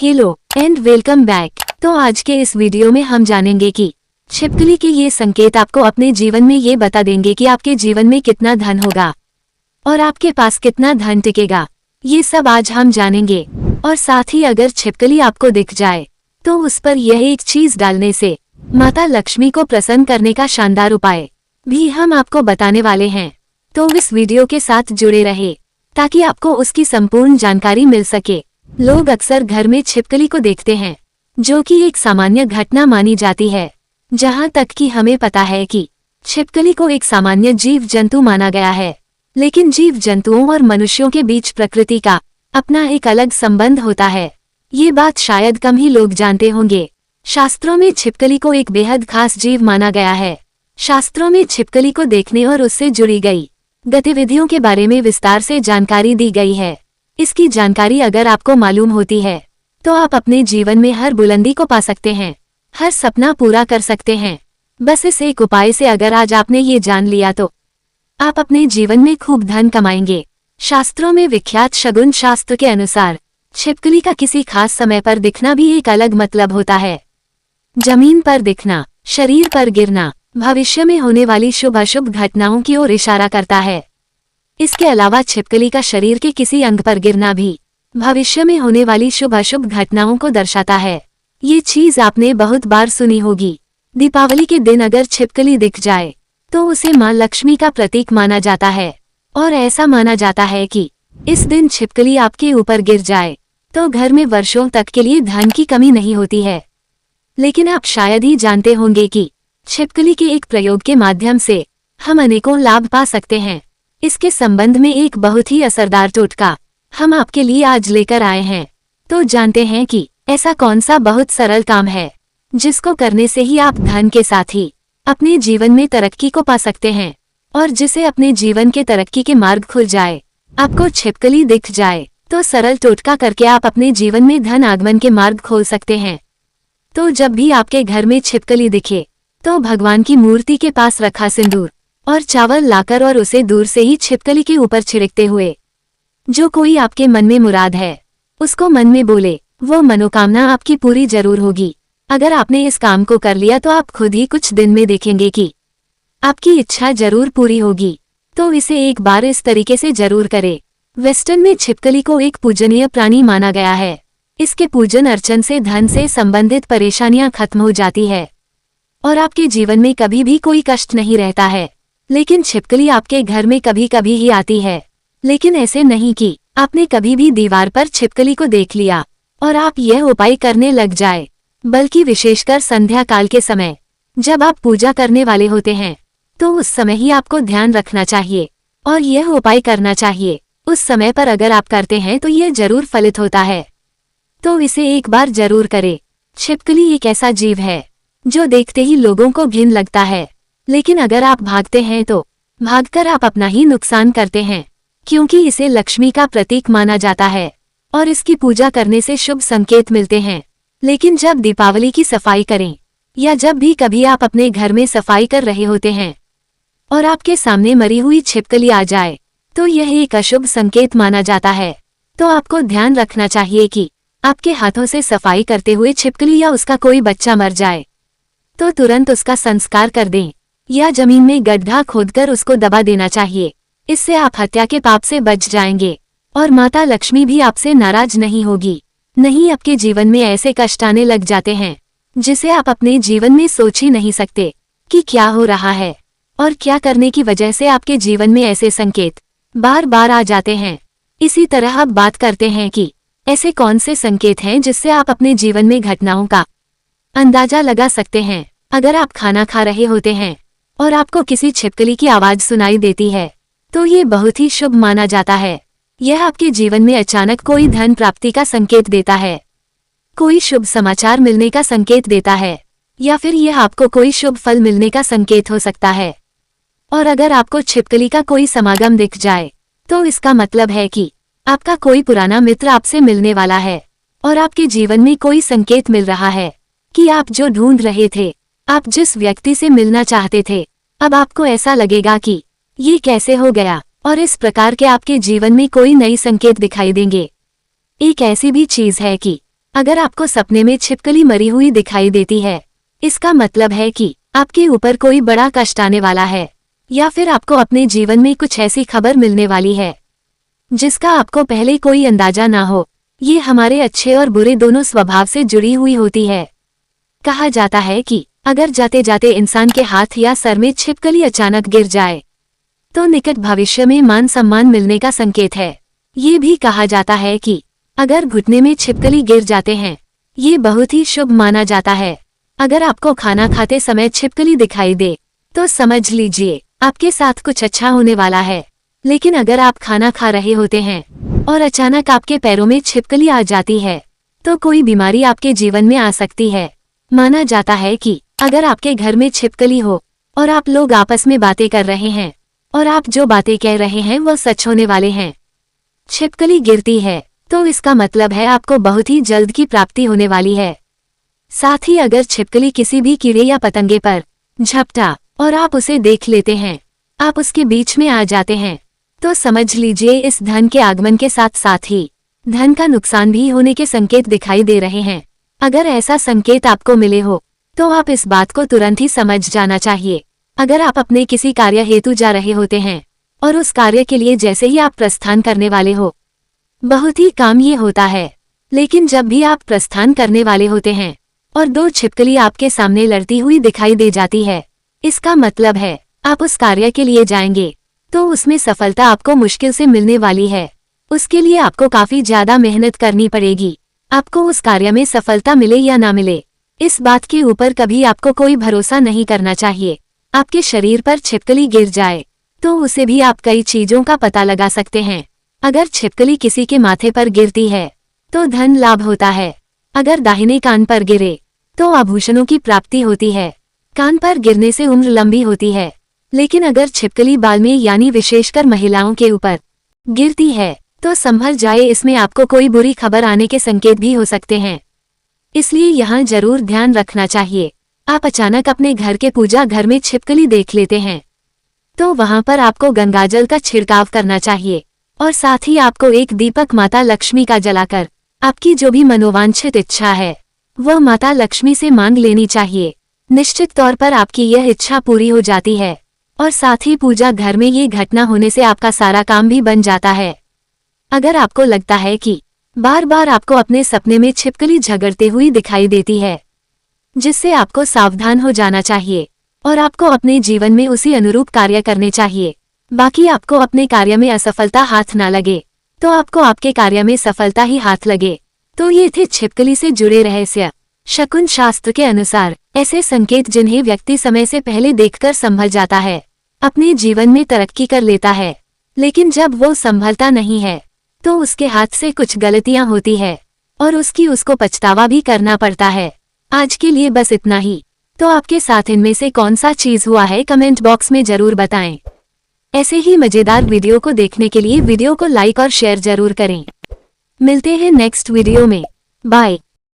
Hello and welcome back. तो आज के इस वीडियो में हम जानेंगे कि छिपकली के ये संकेत आपको अपने जीवन में ये बता देंगे कि आपके जीवन में कितना धन होगा और आपके पास कितना धन टिकेगा। ये सब आज हम जानेंगे। और साथ ही अगर छिपकली आपको दिख जाए तो उस पर यह एक चीज डालने से माता लक्ष्मी को प्रसन्न करने का शानदार उपाय भी हम आपको बताने वाले हैं। तो इस वीडियो के साथ जुड़े रहे ताकि आपको उसकी संपूर्ण जानकारी मिल सके। लोग अक्सर घर में छिपकली को देखते हैं, जो कि एक सामान्य घटना मानी जाती है। जहां तक कि हमें पता है कि छिपकली को एक सामान्य जीव जंतु माना गया है, लेकिन जीव जंतुओं और मनुष्यों के बीच प्रकृति का अपना एक अलग संबंध होता है। ये बात शायद कम ही लोग जानते होंगे। शास्त्रों में छिपकली को एक बेहद खास जीव माना गया है। शास्त्रों में छिपकली को देखने और उससे जुड़ी गई गतिविधियों के बारे में विस्तार से जानकारी दी गई है। इसकी जानकारी अगर आपको मालूम होती है तो आप अपने जीवन में हर बुलंदी को पा सकते हैं, हर सपना पूरा कर सकते हैं। बस इस एक उपाय से अगर आज आपने ये जान लिया तो आप अपने जीवन में खूब धन कमाएंगे। शास्त्रों में विख्यात शगुन शास्त्र के अनुसार छिपकली का किसी खास समय पर दिखना भी एक अलग मतलब होता है। जमीन पर दिखना, शरीर पर गिरना भविष्य में होने वाली शुभ अशुभ घटनाओं की ओर इशारा करता है। इसके अलावा छिपकली का शरीर के किसी अंग पर गिरना भी भविष्य में होने वाली शुभ अशुभ घटनाओं को दर्शाता है। ये चीज आपने बहुत बार सुनी होगी। दीपावली के दिन अगर छिपकली दिख जाए तो उसे मां लक्ष्मी का प्रतीक माना जाता है और ऐसा माना जाता है कि इस दिन छिपकली आपके ऊपर गिर जाए तो घर में वर्षों तक के लिए धन की कमी नहीं होती है। लेकिन आप शायद ही जानते होंगे कि छिपकली के एक प्रयोग के माध्यम से हम अनेकों लाभ पा सकते हैं। इसके संबंध में एक बहुत ही असरदार टोटका हम आपके लिए आज लेकर आए हैं। तो जानते हैं कि ऐसा कौन सा बहुत सरल काम है जिसको करने से ही आप धन के साथ ही अपने जीवन में तरक्की को पा सकते हैं और जिसे अपने जीवन के तरक्की के मार्ग खुल जाए। आपको छिपकली दिख जाए तो सरल टोटका करके आप अपने जीवन में धन आगमन के मार्ग खोल सकते हैं। तो जब भी आपके घर में छिपकली दिखे तो भगवान की मूर्ति के पास रखा सिंदूर और चावल लाकर और उसे दूर से ही छिपकली के ऊपर छिड़कते हुए जो कोई आपके मन में मुराद है उसको मन में बोले, वो मनोकामना आपकी पूरी जरूर होगी। अगर आपने इस काम को कर लिया तो आप खुद ही कुछ दिन में देखेंगे कि आपकी इच्छा जरूर पूरी होगी। तो इसे एक बार इस तरीके से जरूर करें। वेस्टर्न में छिपकली को एक पूजनीय प्राणी माना गया है। इसके पूजन अर्चन से धन से संबंधित परेशानियां खत्म हो जाती है और आपके जीवन में कभी भी कोई कष्ट नहीं रहता है। लेकिन छिपकली आपके घर में कभी कभी ही आती है, लेकिन ऐसे नहीं कि आपने कभी भी दीवार पर छिपकली को देख लिया और आप यह उपाय करने लग जाए, बल्कि विशेषकर संध्या काल के समय जब आप पूजा करने वाले होते हैं तो उस समय ही आपको ध्यान रखना चाहिए और यह उपाय करना चाहिए। उस समय पर अगर आप करते हैं तो यह जरूर फलित होता है। तो इसे एक बार जरूर करें। छिपकली एक ऐसा जीव है जो देखते ही लोगों को घिन लगता है, लेकिन अगर आप भागते हैं तो भागकर आप अपना ही नुकसान करते हैं, क्योंकि इसे लक्ष्मी का प्रतीक माना जाता है और इसकी पूजा करने से शुभ संकेत मिलते हैं। लेकिन जब दीपावली की सफाई करें या जब भी कभी आप अपने घर में सफाई कर रहे होते हैं और आपके सामने मरी हुई छिपकली आ जाए तो यह एक अशुभ संकेत माना जाता है। तो आपको ध्यान रखना चाहिए कि आपके हाथों से सफाई करते हुए छिपकली या उसका कोई बच्चा मर जाए तो तुरंत उसका संस्कार कर दें या जमीन में गड्ढा खोदकर उसको दबा देना चाहिए। इससे आप हत्या के पाप से बच जाएंगे और माता लक्ष्मी भी आपसे नाराज नहीं होगी। नहीं, आपके जीवन में ऐसे कष्ट आने लग जाते हैं जिसे आप अपने जीवन में सोच ही नहीं सकते कि क्या हो रहा है और क्या करने की वजह से आपके जीवन में ऐसे संकेत बार बार आ जाते हैं। इसी तरह अब बात करते हैं कि ऐसे कौन से संकेत हैं जिससे आप अपने जीवन में घटनाओं का अंदाजा लगा सकते हैं। अगर आप खाना खा रहे होते हैं और आपको किसी छिपकली की आवाज सुनाई देती है तो ये बहुत ही शुभ माना जाता है। यह आपके जीवन में अचानक कोई धन प्राप्ति का संकेत देता है, कोई शुभ समाचार मिलने का संकेत देता है या फिर यह आपको कोई शुभ फल मिलने का संकेत हो सकता है। और अगर आपको छिपकली का कोई समागम दिख जाए तो इसका मतलब है कि आपका कोई पुराना मित्र आपसे मिलने वाला है और आपके जीवन में कोई संकेत मिल रहा है कि आप जो ढूंढ रहे थे, आप जिस व्यक्ति से मिलना चाहते थे, अब आपको ऐसा लगेगा कि ये कैसे हो गया और इस प्रकार के आपके जीवन में कोई नई संकेत दिखाई देंगे। एक ऐसी भी चीज है कि अगर आपको सपने में छिपकली मरी हुई दिखाई देती है, इसका मतलब है कि आपके ऊपर कोई बड़ा कष्ट आने वाला है, या फिर आपको अपने जीवन में कुछ ऐसी खबर मिलने वाली है जिसका आपको पहले कोई अंदाजा ना हो। ये हमारे अच्छे और बुरे दोनों स्वभाव से जुड़ी हुई होती है। कहा जाता है कि अगर जाते जाते इंसान के हाथ या सर में छिपकली अचानक गिर जाए तो निकट भविष्य में मान सम्मान मिलने का संकेत है। ये भी कहा जाता है कि अगर घुटने में छिपकली गिर जाते हैं, ये बहुत ही शुभ माना जाता है। अगर आपको खाना खाते समय छिपकली दिखाई दे तो समझ लीजिए आपके साथ कुछ अच्छा होने वाला है। लेकिन अगर आप खाना खा रहे होते हैं और अचानक आपके पैरों में छिपकली आ जाती है तो कोई बीमारी आपके जीवन में आ सकती है। माना जाता है कि अगर आपके घर में छिपकली हो और आप लोग आपस में बातें कर रहे हैं और आप जो बातें कह रहे हैं वो सच होने वाले हैं, छिपकली गिरती है तो इसका मतलब है आपको बहुत ही जल्द की प्राप्ति होने वाली है। साथ ही अगर छिपकली किसी भी कीड़े या पतंगे पर झपटा और आप उसे देख लेते हैं, आप उसके बीच में आ जाते हैं, तो समझ लीजिए इस धन के आगमन के साथ साथ ही धन का नुकसान भी होने के संकेत दिखाई दे रहे हैं। अगर ऐसा संकेत आपको मिले हो तो आप इस बात को तुरंत ही समझ जाना चाहिए। अगर आप अपने किसी कार्य हेतु जा रहे होते हैं और उस कार्य के लिए जैसे ही आप प्रस्थान करने वाले हो, बहुत ही काम ये होता है। लेकिन जब भी आप प्रस्थान करने वाले होते हैं और दो छिपकली आपके सामने लड़ती हुई दिखाई दे जाती है, इसका मतलब है आप उस कार्य के लिए जाएंगे तो उसमें सफलता आपको मुश्किल से मिलने वाली है। उसके लिए आपको काफी ज्यादा मेहनत करनी पड़ेगी। आपको उस कार्य में सफलता मिले या ना मिले, इस बात के ऊपर कभी आपको कोई भरोसा नहीं करना चाहिए। आपके शरीर पर छिपकली गिर जाए तो उसे भी आप कई चीजों का पता लगा सकते हैं। अगर छिपकली किसी के माथे पर गिरती है तो धन लाभ होता है। अगर दाहिने कान पर गिरे तो आभूषणों की प्राप्ति होती है। कान पर गिरने से उम्र लंबी होती है। लेकिन अगर छिपकली बाल में यानी विशेषकर महिलाओं के ऊपर गिरती है तो संभल जाए, इसमें आपको कोई बुरी खबर आने के संकेत भी हो सकते हैं। इसलिए यहाँ जरूर ध्यान रखना चाहिए। आप अचानक अपने घर के पूजा घर में छिपकली देख लेते हैं तो वहां पर आपको गंगाजल का छिड़काव करना चाहिए और साथ ही आपको एक दीपक माता लक्ष्मी का जलाकर आपकी जो भी मनोवांछित इच्छा है वह माता लक्ष्मी से मांग लेनी चाहिए। निश्चित तौर पर आपकी यह इच्छा पूरी हो जाती है और साथ ही पूजा घर में ये घटना होने से आपका सारा काम भी बन जाता है। अगर आपको लगता है कि बार बार आपको अपने सपने में छिपकली झगड़ते हुई दिखाई देती है, जिससे आपको सावधान हो जाना चाहिए और आपको अपने जीवन में उसी अनुरूप कार्य करने चाहिए। बाकी आपको अपने कार्य में असफलता हाथ ना लगे तो आपको आपके कार्य में सफलता ही हाथ लगे। तो ये थे छिपकली से जुड़े रहस्य। शकुन शास्त्र के अनुसार ऐसे संकेत जिन्हें व्यक्ति समय से पहले देखकर संभल जाता है, अपने जीवन में तरक्की कर लेता है। लेकिन जब वो संभलता नहीं है तो उसके हाथ से कुछ गलतियां होती है और उसको पछतावा भी करना पड़ता है। आज के लिए बस इतना ही। तो आपके साथ इनमें से कौन सा चीज हुआ है कमेंट बॉक्स में जरूर बताएं। ऐसे ही मजेदार वीडियो को देखने के लिए वीडियो को लाइक और शेयर जरूर करें। मिलते हैं नेक्स्ट वीडियो में। बाय।